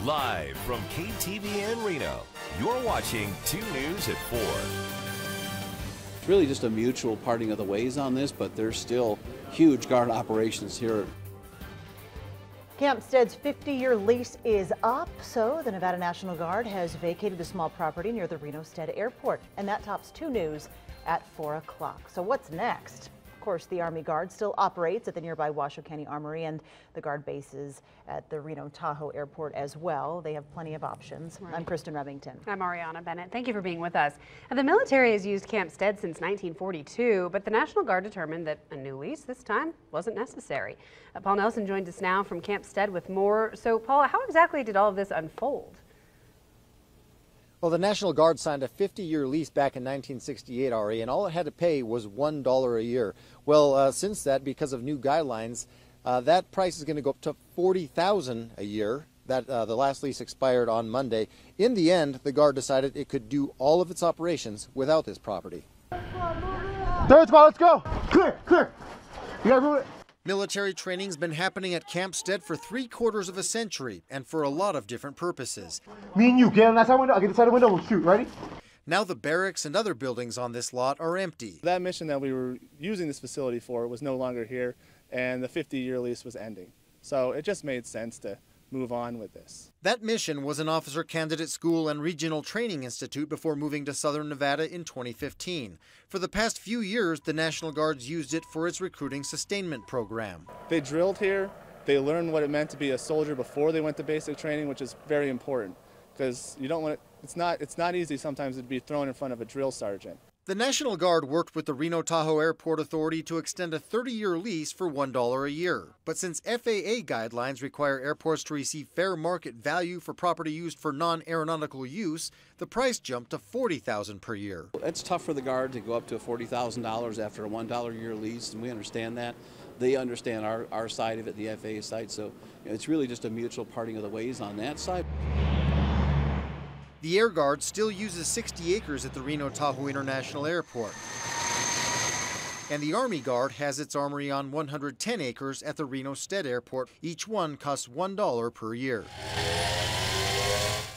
Live from KTVN Reno, you're watching 2 News at 4. It's really just a mutual parting of the ways on this, but there's still huge guard operations here. Camp Stead's 50-year lease is up, so the Nevada National Guard has vacated the small property near the Reno Stead Airport, and that tops 2 News at 4 o'clock. So what's next? Of course, the Army Guard still operates at the nearby Washoe County Armory, and the Guard bases at the Reno Tahoe Airport as well. They have plenty of options. Right. I'm Kristen Remington. I'm Ariana Bennett. Thank you for being with us. Now, the military has used Camp Stead since 1942, but the National Guard determined that a new lease this time wasn't necessary. Paul Nelson joins us now from Camp Stead with more. So, Paul, how exactly did all of this unfold? Well, the National Guard signed a 50-year lease back in 1968, Ari, and all it had to pay was $1 a year. Well, since that, because of new guidelines, that price is going to go up to $40,000 a year. That the last lease expired on Monday. In the end, the Guard decided it could do all of its operations without this property. Third squad, let's go! Clear, clear! You gotta move it. Military training's been happening at Camp Stead for 3/4 of a century and for a lot of different purposes. Me and you, get on that side window, I'll get the side window, we'll shoot, ready? Now the barracks and other buildings on this lot are empty. That mission that we were using this facility for was no longer here, and the 50-year lease was ending. So it just made sense to move on with this. That mission was an officer candidate school and regional training institute before moving to Southern Nevada in 2015. For the past few years, the National Guard's used it for its recruiting sustainment program. They drilled here. They learned what it meant to be a soldier before they went to basic training, which is very important because you don't want to, it's not easy sometimes to be thrown in front of a drill sergeant. The National Guard worked with the Reno Tahoe Airport Authority to extend a 30-year lease for $1 a year. But since FAA guidelines require airports to receive fair market value for property used for non-aeronautical use, the price jumped to $40,000 per year. It's tough for the Guard to go up to $40,000 after a $1 a year lease, and we understand that. They understand our side of it, the FAA side, so it's really just a mutual parting of the ways on that side. The Air Guard still uses 60 acres at the Reno Tahoe International Airport. And the Army Guard has its armory on 110 acres at the Reno Stead Airport. Each one costs $1 per year.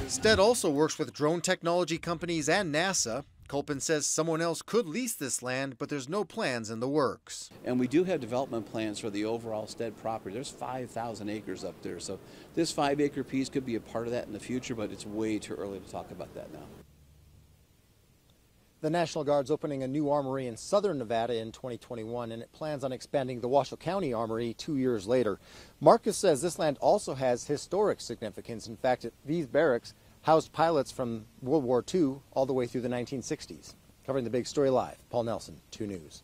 Stead also works with drone technology companies and NASA. Colpin says someone else could lease this land, but there's no plans in the works. And we do have development plans for the overall Stead property. There's 5,000 acres up there, so this 5-acre piece could be a part of that in the future, but it's way too early to talk about that now. The National Guard's opening a new armory in southern Nevada in 2021, and it plans on expanding the Washoe County Armory 2 years later. Marcus says this land also has historic significance. In fact, these barracks housed pilots from World War II all the way through the 1960s. Covering the big story live, Paul Nelson, 2 News.